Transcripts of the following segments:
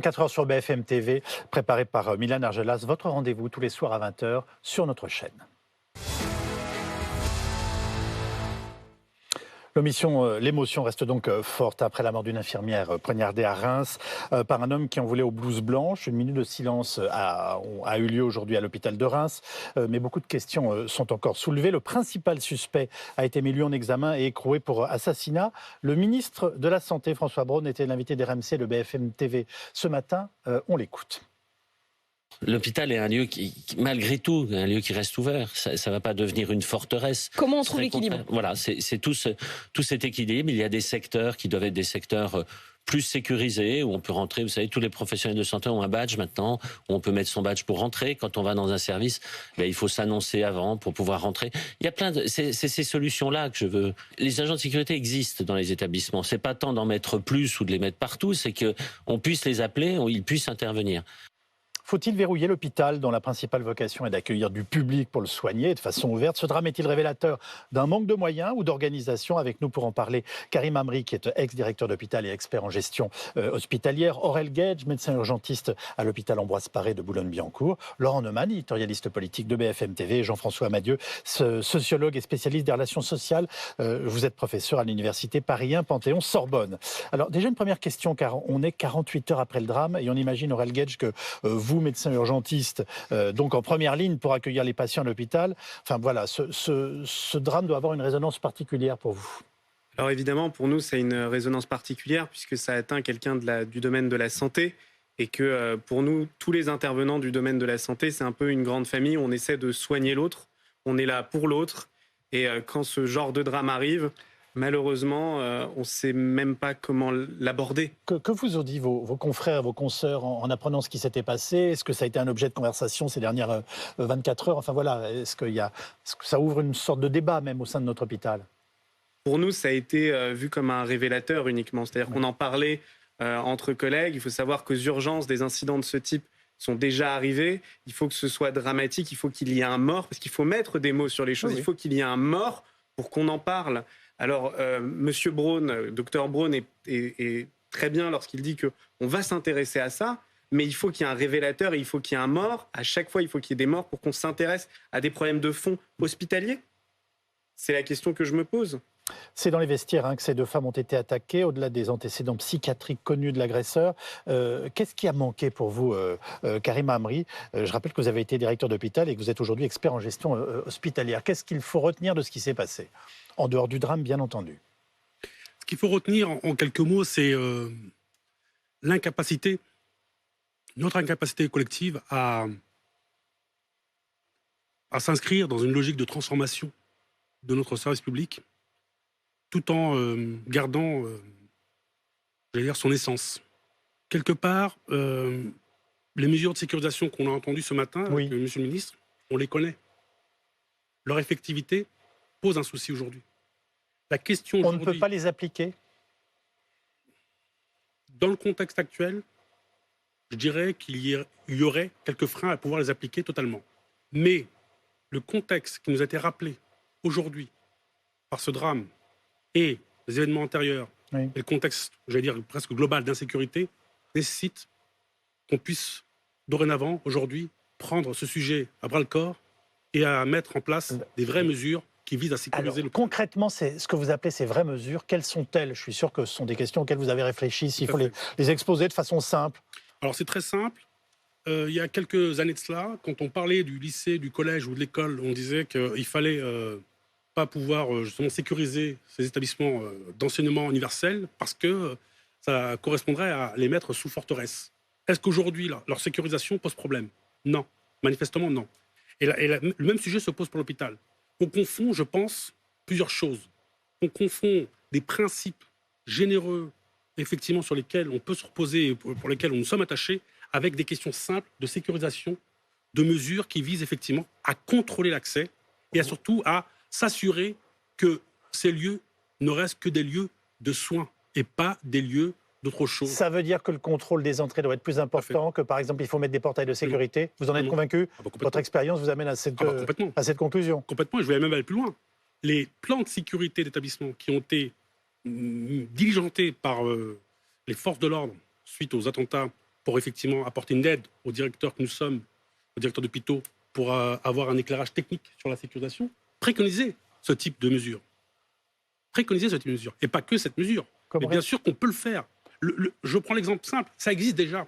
4 heures sur BFM TV, préparé par Milan Argelas. Votre rendez-vous tous les soirs à 20 heures sur notre chaîne. L'émotion reste donc forte après la mort d'une infirmière poignardée à Reims par un homme qui en voulait aux blouses blanches. Une minute de silence a eu lieu aujourd'hui à l'hôpital de Reims, mais beaucoup de questions sont encore soulevées. Le principal suspect a été mis lui en examen et écroué pour assassinat. Le ministre de la Santé, François Braun, était l'invité d'RMC, de BFM TV ce matin. On l'écoute. L'hôpital est un lieu qui, malgré tout, un lieu qui reste ouvert. Ça ne va pas devenir une forteresse. Comment on trouve l'équilibre ? Voilà, c'est tout cet équilibre. Il y a des secteurs qui doivent être des secteurs plus sécurisés, où on peut rentrer. Vous savez, tous les professionnels de santé ont un badge maintenant, où on peut mettre son badge pour rentrer. Quand on va dans un service, il faut s'annoncer avant pour pouvoir rentrer. Il y a plein de... C'est ces solutions-là que je veux. Les agents de sécurité existent dans les établissements. C'est pas tant d'en mettre plus ou de les mettre partout, c'est qu'on puisse les appeler, ils puissent intervenir. Faut-il verrouiller l'hôpital dont la principale vocation est d'accueillir du public pour le soigner de façon ouverte ? Ce drame est-il révélateur d'un manque de moyens ou d'organisation ? Avec nous pour en parler, Karim Amri, qui est ex-directeur d'hôpital et expert en gestion hospitalière. Aurel Guedj, médecin urgentiste à l'hôpital Ambroise Paré de Boulogne-Billancourt. Laurent Neumann, éditorialiste politique de BFM TV. Et Jean-François Amadieu, sociologue et spécialiste des relations sociales. Vous êtes professeur à l'université Paris 1 Panthéon-Sorbonne. Alors déjà une première question, car on est 48 heures après le drame et on imagine, Aurel Guedj, que vous, médecin urgentiste, donc en première ligne pour accueillir les patients à l'hôpital. Enfin voilà, ce drame doit avoir une résonance particulière pour vous. Alors évidemment, pour nous, c'est une résonance particulière puisque ça atteint quelqu'un du domaine de la santé et que pour nous, tous les intervenants du domaine de la santé, c'est un peu une grande famille. On essaie de soigner l'autre, on est là pour l'autre et quand ce genre de drame arrive, malheureusement, on ne sait même pas comment l'aborder. Que vous ont dit vos confrères, vos consoeurs en apprenant ce qui s'était passé ? Est-ce que ça a été un objet de conversation ces dernières 24 heures ? Enfin voilà, est-ce que ça ouvre une sorte de débat même au sein de notre hôpital ? Pour nous, ça a été vu comme un révélateur uniquement. C'est-à-dire qu'on en parlait entre collègues. Il faut savoir qu'aux urgences, des incidents de ce type sont déjà arrivés. Il faut que ce soit dramatique, il faut qu'il y ait un mort, parce qu'il faut mettre des mots sur les choses. Oui. Il faut qu'il y ait un mort pour qu'on en parle. Alors, Monsieur Braun, Dr Braun est très bien lorsqu'il dit qu'on va s'intéresser à ça, mais il faut qu'il y ait un révélateur et il faut qu'il y ait un mort. À chaque fois, il faut qu'il y ait des morts pour qu'on s'intéresse à des problèmes de fond hospitaliers. C'est la question que je me pose. C'est dans les vestiaires que ces deux femmes ont été attaquées, au-delà des antécédents psychiatriques connus de l'agresseur. Qu'est-ce qui a manqué pour vous, Karim Amri ? Je rappelle que vous avez été directeur d'hôpital et que vous êtes aujourd'hui expert en gestion hospitalière. Qu'est-ce qu'il faut retenir de ce qui s'est passé ? En dehors du drame, bien entendu. Ce qu'il faut retenir, en quelques mots, c'est l'incapacité, notre incapacité collective à s'inscrire dans une logique de transformation de notre service public, tout en gardant, son essence. Quelque part, les mesures de sécurisation qu'on a entendues ce matin avec Monsieur le ministre, on les connaît. Leur effectivité pose un souci aujourd'hui. La question on ne peut pas les appliquer ? Dans le contexte actuel, je dirais qu'il y aurait quelques freins à pouvoir les appliquer totalement. Mais le contexte qui nous a été rappelé aujourd'hui par ce drame et les événements antérieurs, et le contexte, presque global d'insécurité, nécessite qu'on puisse dorénavant, aujourd'hui, prendre ce sujet à bras-le-corps et à mettre en place des vraies mesures qui visent à sécuriser le... Concrètement, c'est ce que vous appelez ces vraies mesures. Quelles sont-elles ? Je suis sûr que ce sont des questions auxquelles vous avez réfléchi, s'il faut les exposer de façon simple. Alors c'est très simple. Il y a quelques années de cela, quand on parlait du lycée, du collège ou de l'école, on disait qu'il fallait pas pouvoir justement sécuriser ces établissements d'enseignement universel parce que ça correspondrait à les mettre sous forteresse. Est-ce qu'aujourd'hui, leur sécurisation pose problème ? Non. Manifestement, non. Et le même sujet se pose pour l'hôpital. On confond, je pense, plusieurs choses. On confond des principes généreux, effectivement, sur lesquels on peut se reposer et pour lesquels nous sommes attachés, avec des questions simples de sécurisation, de mesures qui visent effectivement à contrôler l'accès et surtout à s'assurer que ces lieux ne restent que des lieux de soins et pas des lieux d'autre chose. Ça veut dire que le contrôle des entrées doit être plus important, que par exemple il faut mettre des portails de sécurité. Vous en êtes convaincu ? Votre expérience vous amène à cette conclusion ? Complètement, et je vais même aller plus loin. Les plans de sécurité d'établissement qui ont été diligentés par les forces de l'ordre suite aux attentats pour effectivement apporter une aide aux directeurs que nous sommes, aux directeurs d'hôpitaux, pour avoir un éclairage technique sur la sécurisation, préconiser ce type de mesure. Préconiser ce type de mesure. Et pas que cette mesure. Mais bien sûr qu'on peut le faire. Je prends l'exemple simple, ça existe déjà.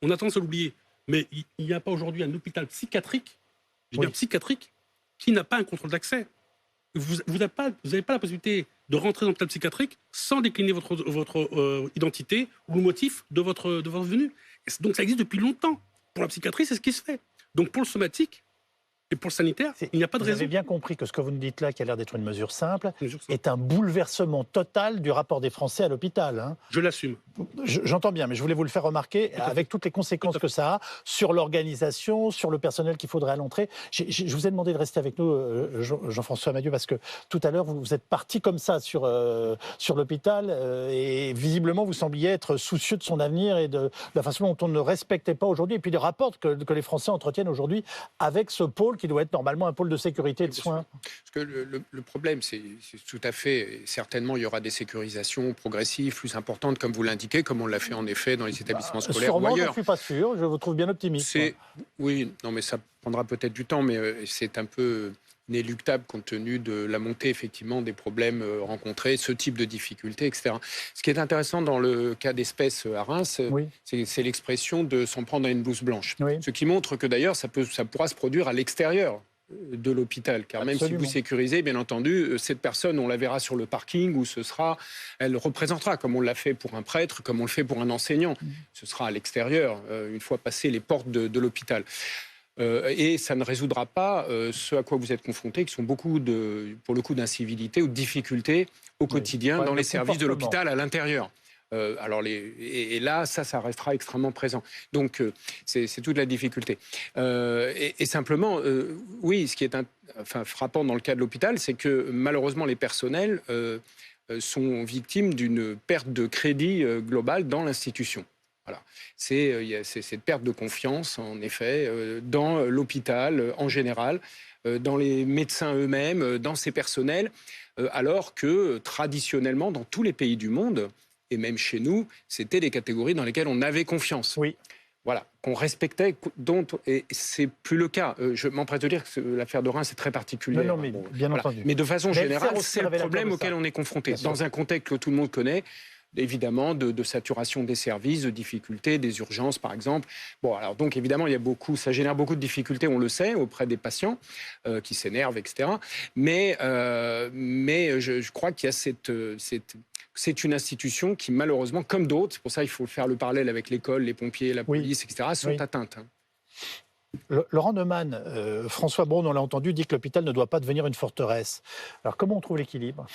On a tendance à l'oublier. Mais il n'y a pas aujourd'hui un hôpital psychiatrique, psychiatrique, qui n'a pas un contrôle d'accès. Vous n'avez pas la possibilité de rentrer dans l'hôpital psychiatrique sans décliner votre identité ou le motif de votre venue. Donc ça existe depuis longtemps. Pour la psychiatrie, c'est ce qui se fait. Donc pour le somatique et pour le sanitaire, il n'y a pas de raison. Vous avez bien compris que ce que vous nous dites là, qui a l'air d'être une mesure simple, est un bouleversement total du rapport des Français à l'hôpital. Hein. Je l'assume. J'entends bien, mais je voulais vous le faire remarquer, avec toutes les conséquences que ça a sur l'organisation, sur le personnel qu'il faudrait à l'entrée. Je vous ai demandé de rester avec nous, Jean-François Madieu, parce que tout à l'heure, vous êtes parti comme ça sur l'hôpital, et visiblement, vous sembliez être soucieux de son avenir et de la façon dont on ne respectait pas aujourd'hui, et puis des rapports que les Français entretiennent aujourd'hui avec ce pôle qui doit être normalement un pôle de sécurité et de soins. Parce que le problème, c'est tout à fait, certainement, il y aura des sécurisations progressives, plus importantes, comme vous l'indiquez, comme on l'a fait en effet dans les établissements scolaires ou ailleurs. Je ne suis pas sûr, je vous trouve bien optimiste. Oui, non, mais ça prendra peut-être du temps, mais c'est un peu inéluctable compte tenu de la montée effectivement des problèmes rencontrés, ce type de difficultés, etc. Ce qui est intéressant dans le cas d'espèce à Reims, c'est l'expression de s'en prendre à une blouse blanche. Oui. Ce qui montre que d'ailleurs ça pourra se produire à l'extérieur de l'hôpital, car même si vous sécurisez, bien entendu, cette personne, on la verra sur le parking où elle représentera, comme on l'a fait pour un prêtre, comme on le fait pour un enseignant. Ce sera à l'extérieur, une fois passées les portes de l'hôpital. Et ça ne résoudra pas ce à quoi vous êtes confrontés, qui sont beaucoup pour le coup, d'incivilité ou de difficultés au quotidien dans les services de l'hôpital à l'intérieur. Et là, ça restera extrêmement présent. Donc, c'est toute la difficulté. Et simplement, oui, ce qui est frappant dans le cas de l'hôpital, c'est que malheureusement, les personnels sont victimes d'une perte de crédit globale dans l'institution. Voilà. Il y a cette perte de confiance, en effet, dans l'hôpital en général, dans les médecins eux-mêmes, dans ces personnels, alors que traditionnellement, dans tous les pays du monde, et même chez nous, c'était des catégories dans lesquelles on avait confiance. Oui. Voilà, qu'on respectait, et c'est plus le cas. Je m'empresse de dire que l'affaire de Reims, c'est très particulier. Non, mais bien entendu. Mais de façon générale, c'est le problème auquel on est confronté. Dans un contexte que tout le monde connaît, évidemment, de saturation des services, de difficultés, des urgences, par exemple. Bon, alors donc, évidemment, ça génère beaucoup de difficultés, on le sait, auprès des patients qui s'énervent, etc. Mais je crois qu'il y a c'est une institution qui, malheureusement, comme d'autres, c'est pour ça qu'il faut faire le parallèle avec l'école, les pompiers, la police, etc., sont atteintes. Laurent Neumann, François Braun, on l'a entendu, dit que l'hôpital ne doit pas devenir une forteresse. Alors, comment on trouve l'équilibre ?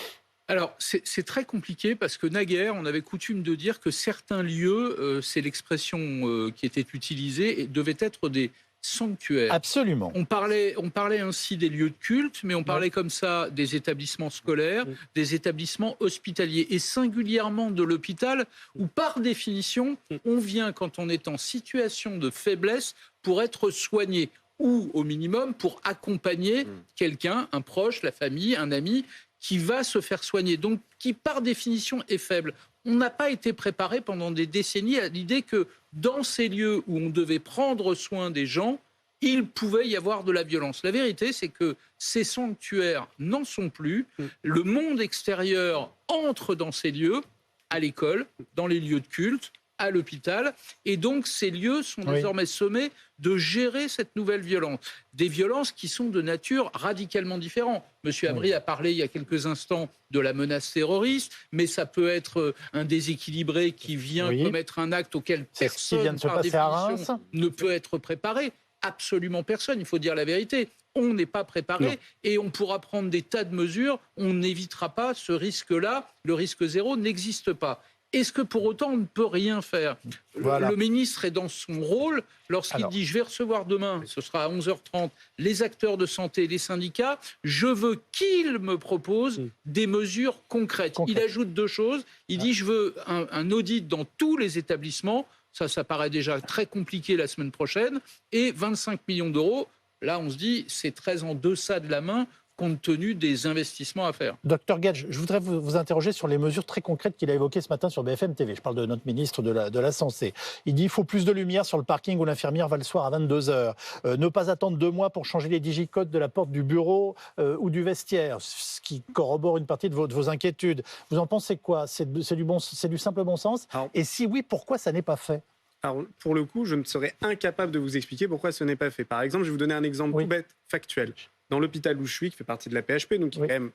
Alors, c'est très compliqué parce que naguère, on avait coutume de dire que certains lieux, c'est l'expression qui était utilisée, et devaient être des sanctuaires. Absolument. On parlait ainsi des lieux de culte, mais on parlait comme ça des établissements scolaires, des établissements hospitaliers, et singulièrement de l'hôpital, où par définition, on vient quand on est en situation de faiblesse pour être soigné, ou au minimum pour accompagner quelqu'un, un proche, la famille, un ami, qui va se faire soigner, donc qui par définition est faible. On n'a pas été préparé pendant des décennies à l'idée que dans ces lieux où on devait prendre soin des gens, il pouvait y avoir de la violence. La vérité, c'est que ces sanctuaires n'en sont plus. Le monde extérieur entre dans ces lieux, à l'école, dans les lieux de culte, à l'hôpital, et donc ces lieux sont désormais sommés de gérer cette nouvelle violence. Des violences qui sont de nature radicalement différente. Monsieur Abri a parlé il y a quelques instants de la menace terroriste, mais ça peut être un déséquilibré qui vient commettre un acte auquel personne, par définition, ne peut être préparé. Absolument personne, il faut dire la vérité. On n'est pas préparé et on pourra prendre des tas de mesures, on n'évitera pas ce risque-là. Le risque zéro n'existe pas. Est-ce que pour autant on ne peut rien faire ? Le ministre est dans son rôle lorsqu'il dit « je vais recevoir demain, ce sera à 11h30, les acteurs de santé, les syndicats, je veux qu'ils me proposent des mesures concrètes ». Il ajoute deux choses, il dit « je veux un audit dans tous les établissements ». Ça paraît déjà très compliqué la semaine prochaine. Et 25 millions d'euros, là on se dit c'est très en deçà de la main compte tenu des investissements à faire. Docteur Gage, je voudrais vous interroger sur les mesures très concrètes qu'il a évoquées ce matin sur BFM TV. Je parle de notre ministre de la Santé. Il dit qu'il faut plus de lumière sur le parking où l'infirmière va le soir à 22h. Ne pas attendre 2 mois pour changer les digicodes de la porte du bureau ou du vestiaire, ce qui corrobore une partie de vos inquiétudes. Vous en pensez quoi? C'est du simple bon sens? Et si oui, pourquoi ça n'est pas fait? Alors, pour le coup, je me serais incapable de vous expliquer pourquoi ce n'est pas fait. Par exemple, je vais vous donner un exemple tout bête, factuel. Dans l'hôpital où je suis, qui fait partie de la PHP, donc qui est quand même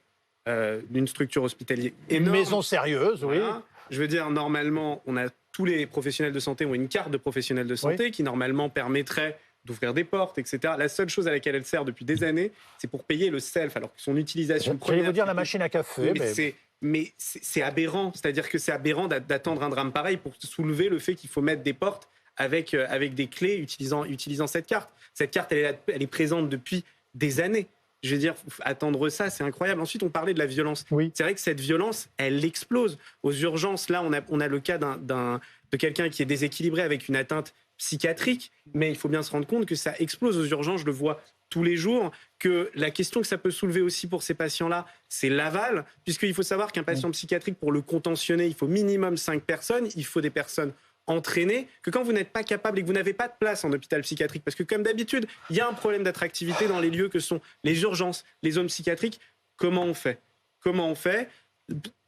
d'une structure hospitalière énorme. Une maison sérieuse, voilà. Je veux dire, normalement, tous les professionnels de santé ont une carte de professionnel de santé qui, normalement, permettrait d'ouvrir des portes, etc. La seule chose à laquelle elle sert depuis des années, c'est pour payer le self, alors que son utilisation première... J'allais vous dire la machine à café. Mais c'est aberrant. C'est-à-dire que c'est aberrant d'attendre un drame pareil pour soulever le fait qu'il faut mettre des portes avec des clés utilisant cette carte. Cette carte, elle est présente depuis des années. Je veux dire, attendre ça, c'est incroyable. Ensuite, on parlait de la violence. Oui. C'est vrai que cette violence, elle explose. Aux urgences, là, on a le cas de quelqu'un qui est déséquilibré avec une atteinte psychiatrique, mais il faut bien se rendre compte que ça explose aux urgences. Je le vois tous les jours, que la question que ça peut soulever aussi pour ces patients-là, c'est l'aval, puisqu'il faut savoir qu'un patient psychiatrique, pour le contentionner, il faut minimum 5 personnes, il faut des personnes entraînées, que quand vous n'êtes pas capable et que vous n'avez pas de place en hôpital psychiatrique, parce que comme d'habitude, il y a un problème d'attractivité dans les lieux que sont les urgences, les zones psychiatriques, comment on fait?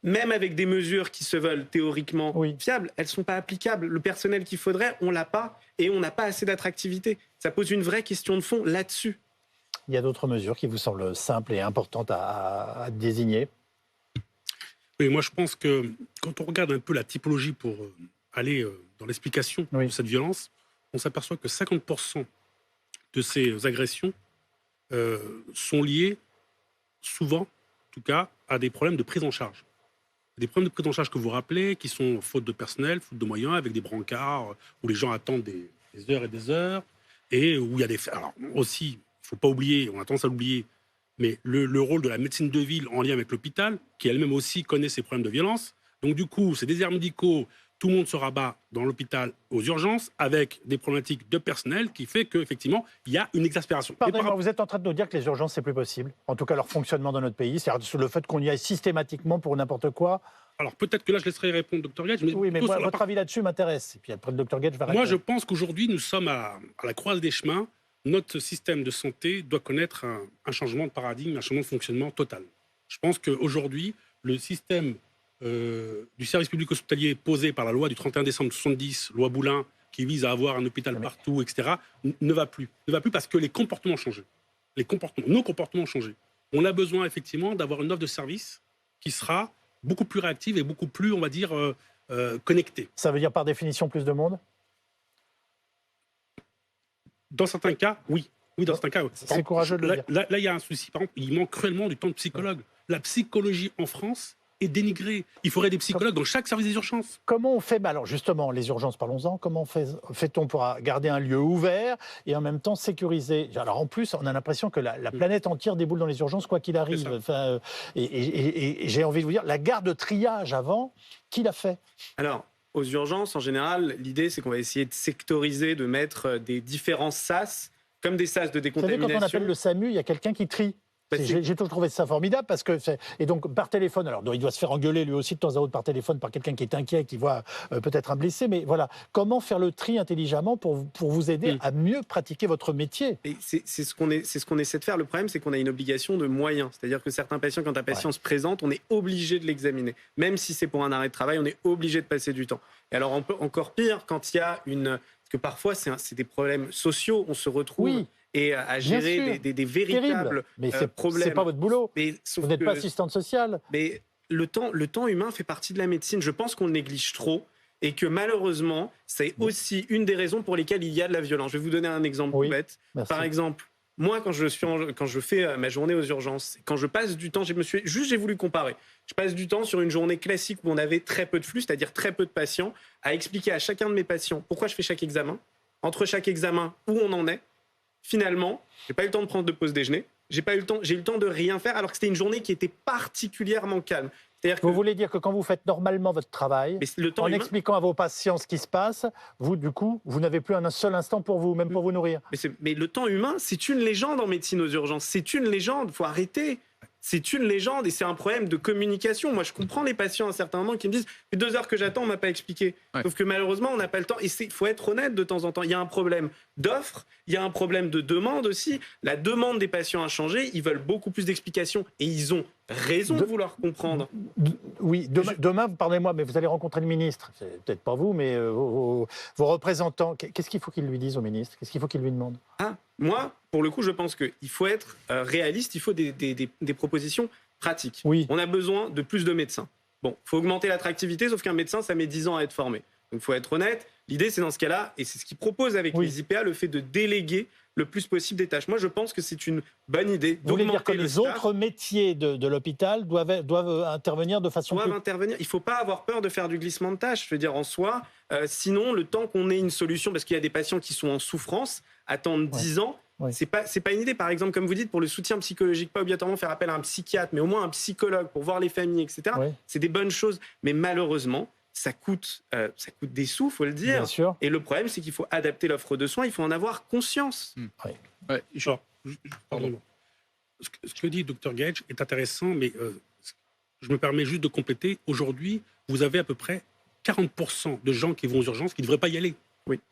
Même avec des mesures qui se veulent théoriquement fiables, elles ne sont pas applicables. Le personnel qu'il faudrait, on ne l'a pas, et on n'a pas assez d'attractivité. Ça pose une vraie question de fond là-dessus. Il y a d'autres mesures qui vous semblent simples et importantes à désigner? Oui, moi je pense que quand on regarde un peu la typologie pour aller dans l'explication de cette violence, on s'aperçoit que 50% de ces agressions sont liées, souvent, en tout cas, à des problèmes de prise en charge. Des problèmes de prise en charge que vous rappelez, qui sont faute de personnel, faute de moyens, avec des brancards où les gens attendent des heures et des heures, et où il y a des... Alors aussi, il ne faut pas oublier, on a tendance à l'oublier, mais le rôle de la médecine de ville en lien avec l'hôpital, qui elle-même aussi connaît ces problèmes de violence. Donc du coup, ces déserts médicaux, tout le monde se rabat dans l'hôpital aux urgences avec des problématiques de personnel qui fait qu'effectivement, il y a une exaspération. Pardonnez-moi, vous êtes en train de nous dire que les urgences, c'est plus possible? En tout cas, leur fonctionnement dans notre pays, c'est-à-dire sur le fait qu'on y aille systématiquement pour n'importe quoi? Alors peut-être que là, je laisserai répondre Dr Gage. Oui, mais moi, votre avis là-dessus m'intéresse. Et puis après, le Dr Gage va répondre. Moi, je pense qu'aujourd'hui, nous sommes à la croise des chemins. Notre système de santé doit connaître un changement de paradigme, un changement de fonctionnement total. Je pense qu'aujourd'hui, le système du service public hospitalier posé par la loi du 31 décembre 1970, loi Boulin, qui vise à avoir un hôpital partout, etc., ne va plus. Ne va plus parce que les comportements ont changé. Nos comportements ont changé. On a besoin effectivement d'avoir une offre de service qui sera beaucoup plus réactive et beaucoup plus, on va dire, connectée. Ça veut dire par définition plus de monde? Dans certains cas, oui. Oui, dans certains cas, oui. C'est courageux de le dire. Là, il y a un souci. Par exemple, il manque cruellement du temps de psychologue. La psychologie en France est dénigrée. Il faudrait des psychologues dans chaque service des urgences. Comment on fait, alors justement, les urgences, parlons-en, comment fait-on pour garder un lieu ouvert et en même temps sécurisé? Alors en plus, on a l'impression que la planète entière déboule dans les urgences, quoi qu'il arrive. Enfin, et j'ai envie de vous dire, la garde de triage avant, qui l'a fait? Alors, aux urgences, en général, l'idée, c'est qu'on va essayer de sectoriser, de mettre des différents SAS, comme des SAS de décontamination. Vous savez, quand on appelle le SAMU, il y a quelqu'un qui trie. J'ai toujours trouvé ça formidable parce que et donc par téléphone, alors il doit se faire engueuler lui aussi de temps à autre par téléphone par quelqu'un qui est inquiet, qui voit peut-être un blessé, mais voilà, comment faire le tri intelligemment pour vous aider à mieux pratiquer votre métier? C'est ce qu'on essaie de faire. Le problème, c'est qu'on a une obligation de moyens, c'est-à-dire que certains patients, quand un patient se présente, on est obligé de l'examiner, même si c'est pour un arrêt de travail, on est obligé de passer du temps. Et alors encore pire quand il y a parce que parfois c'est des problèmes sociaux, on se retrouve. Et à gérer des véritables problèmes. C'est pas votre boulot. Vous n'êtes pas assistante sociale. Mais le temps humain fait partie de la médecine. Je pense qu'on le néglige trop et que malheureusement, c'est aussi une des raisons pour lesquelles il y a de la violence. Je vais vous donner un exemple tout bête. Merci. Par exemple, moi, quand je fais ma journée aux urgences, quand je passe du temps, j'ai voulu comparer. Je passe du temps sur une journée classique où on avait très peu de flux, c'est-à-dire très peu de patients, à expliquer à chacun de mes patients pourquoi je fais chaque examen, entre chaque examen, où on en est. Finalement, j'ai pas eu le temps de prendre de pause déjeuner. J'ai eu le temps de rien faire, alors que c'était une journée qui était particulièrement calme. Vous voulez dire que quand vous faites normalement votre travail, expliquant à vos patients ce qui se passe, vous, du coup, vous n'avez plus un seul instant pour vous, même pour vous nourrir. Mais le temps humain, c'est une légende en médecine aux urgences. C'est une légende. Il faut arrêter. c'est une légende et c'est un problème de communication. Moi, je comprends les patients à un certain moment qui me disent « 2 heures que j'attends, on m'a pas expliqué Ouais. ». Sauf que malheureusement, on n'a pas le temps. Et il faut être honnête de temps en temps. Il y a un problème d'offre, il y a un problème de demande aussi. La demande des patients a changé. Ils veulent beaucoup plus d'explications et ils ont raison de vouloir comprendre. Oui, demain, pardonnez-moi, mais vous allez rencontrer le ministre. C'est peut-être pas vous, mais vos représentants. Qu'est-ce qu'il faut qu'ils lui disent au ministre? Qu'est-ce qu'il faut qu'ils lui demandent? Moi, pour le coup, je pense qu'il faut être réaliste, il faut des propositions pratiques. Oui. On a besoin de plus de médecins. Bon, il faut augmenter l'attractivité, sauf qu'un médecin, ça met 10 ans à être formé. Donc, il faut être honnête. L'idée, c'est dans ce cas-là, et c'est ce qu'ils proposent avec les IPA, le fait de déléguer le plus possible des tâches. Moi, je pense que c'est une bonne idée. Vous voulez dire que d'augmenter le les staff. autres métiers de l'hôpital doivent intervenir de façon plus... Intervenir. Il ne faut pas avoir peur de faire du glissement de tâches. Je veux dire, en soi, sinon, le temps qu'on ait une solution, parce qu'il y a des patients qui sont en souffrance, attendre 10 ans, Ouais. c'est pas une idée. Par exemple, comme vous dites, pour le soutien psychologique, pas obligatoirement faire appel à un psychiatre, mais au moins un psychologue pour voir les familles, etc. Ouais. C'est des bonnes choses. Mais malheureusement, ça coûte des sous, faut le dire. Bien sûr. Et le problème, c'est qu'il faut adapter l'offre de soins, il faut en avoir conscience. Ouais, Alors, pardon. Ce que dit Dr Gage est intéressant, mais je me permets juste de compléter. Aujourd'hui, vous avez à peu près 40% de gens qui vont aux urgences qui ne devraient pas y aller.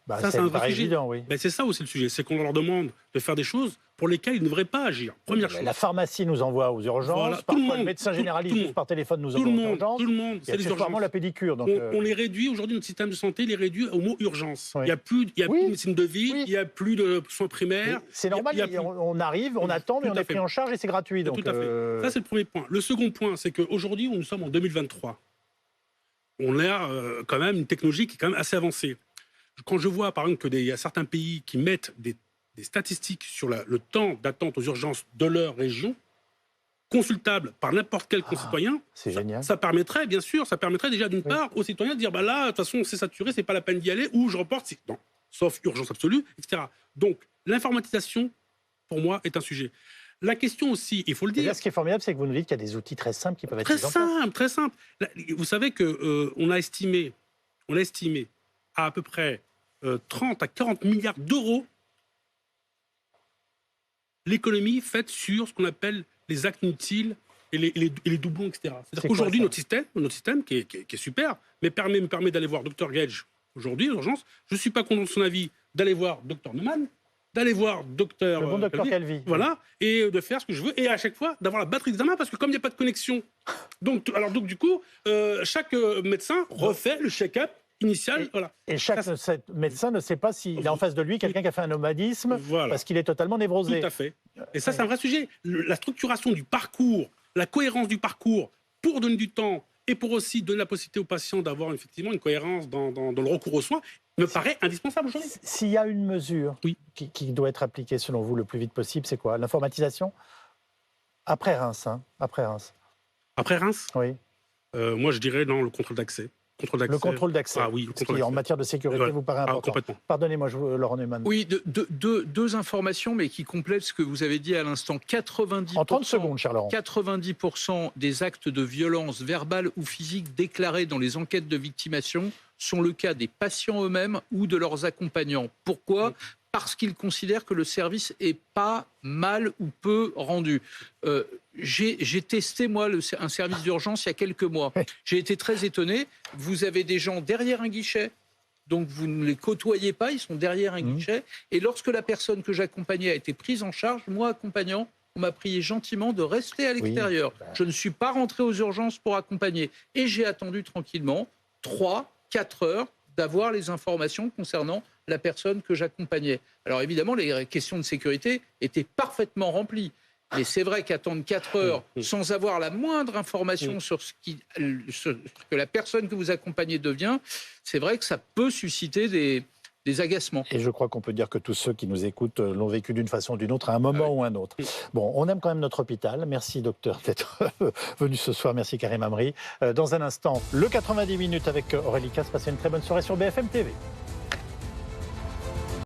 Bah, Ça, c'est un vrai paraît sujet. évident, oui. Ben, c'est ça aussi le sujet, c'est qu'on leur demande de faire des choses pour lesquelles ils ne devraient pas agir. Première chose. La pharmacie nous envoie aux urgences, Voilà, tout parfois le monde, le médecin généraliste tout le monde. par téléphone nous Tout le envoie aux monde, urgences. tout le monde, Et c'est les accessoirement urgences. la pédicure. Donc, On les réduit aujourd'hui, notre système de santé les réduit au mot urgence. Oui. Il n'y a plus, Oui. de médecine de ville, Oui. il n'y a plus de soins primaires. c'est normal, il y a plus- on arrive, on attend, mais Tout on à est pris fait. en charge et c'est gratuit. Donc, Tout à fait. Ça, c'est le premier point. Le second point, c'est qu'aujourd'hui, nous sommes en 2023. On a quand même une technologie qui est quand même assez avancée. Quand je vois, par exemple, qu'il y a certains pays qui mettent des statistiques sur le temps d'attente aux urgences de leur région, consultable par n'importe quel concitoyen, c'est génial. ça permettrait, bien sûr, déjà d'une Oui. part aux citoyens de dire, bah là, de toute façon, c'est saturé, c'est pas la peine d'y aller, ou je reporte, non, sauf urgence absolue, etc. Donc, l'informatisation, pour moi, est un sujet. La question aussi, il faut le Et dire... là, ce qui est formidable, c'est que vous nous dites qu'il y a des outils très simples qui peuvent être Très mis en place. simple, très simple. Là, vous savez que on a estimé à peu près 30 à 40 milliards d'euros l'économie faite sur ce qu'on appelle les actes inutiles et les doublons, etc. C'est C'est-à-dire quoi, qu'aujourd'hui, ça notre système qui est super, me permet d'aller voir Dr Gage aujourd'hui, l'urgence. Je ne suis pas content de son avis d'aller voir Dr Neumann, d'aller voir Dr Le bon docteur Calvi. voilà, et de faire ce que je veux, et à chaque fois d'avoir la batterie d'examen, parce que comme il n'y a pas de connexion, donc du coup, chaque médecin refait le check-up initial. Voilà. Et chaque médecin ne sait pas s'il a en face de lui quelqu'un qui a fait un nomadisme Voilà. parce qu'il est totalement névrosé. Tout à fait. Et ça, c'est un vrai sujet. La structuration du parcours, la cohérence du parcours, pour donner du temps et pour aussi donner la possibilité aux patients d'avoir effectivement une cohérence dans le recours aux soins, me paraît indispensable aujourd'hui. S'il y a une mesure Oui. qui doit être appliquée selon vous le plus vite possible, c'est quoi? L'informatisation? Après Reims, hein. Après Reims. Après Reims, Oui. moi je dirais non, le contrôle d'accès. Le contrôle d'accès. Ah oui, le Ce contrôle qui, en d'accès. matière de sécurité, Voilà. vous paraît Ah, important. complètement. Pardonnez-moi, Laurent Neumann. Oui, deux informations, mais qui complètent ce que vous avez dit à l'instant. 90%, En 30 secondes, cher Laurent. 90% des actes de violence verbale ou physique déclarés dans les enquêtes de victimation sont le cas des patients eux-mêmes ou de leurs accompagnants. Pourquoi ? Parce qu'ils considèrent que le service est pas mal ou peu rendu. J'ai testé, moi, un service d'urgence il y a quelques mois. J'ai été très étonné. Vous avez des gens derrière un guichet, donc vous ne les côtoyez pas, ils sont derrière un guichet. Et lorsque la personne que j'accompagnais a été prise en charge, moi, accompagnant, on m'a prié gentiment de rester à l'extérieur. Je ne suis pas rentré aux urgences pour accompagner. Et j'ai attendu tranquillement 3-4 heures d'avoir les informations concernant la personne que j'accompagnais. Alors évidemment, les questions de sécurité étaient parfaitement remplies. Mais c'est vrai qu'attendre 4 heures sans avoir la moindre information sur ce que la personne que vous accompagnez devient, c'est vrai que ça peut susciter des agacements. Et je crois qu'on peut dire que tous ceux qui nous écoutent l'ont vécu d'une façon ou d'une autre, à un moment ou un autre. Bon, on aime quand même notre hôpital. Merci, docteur, d'être venu ce soir. Merci, Karim Amri. Dans un instant, le 90 minutes avec Aurélie Casse. Passez une très bonne soirée sur BFM TV.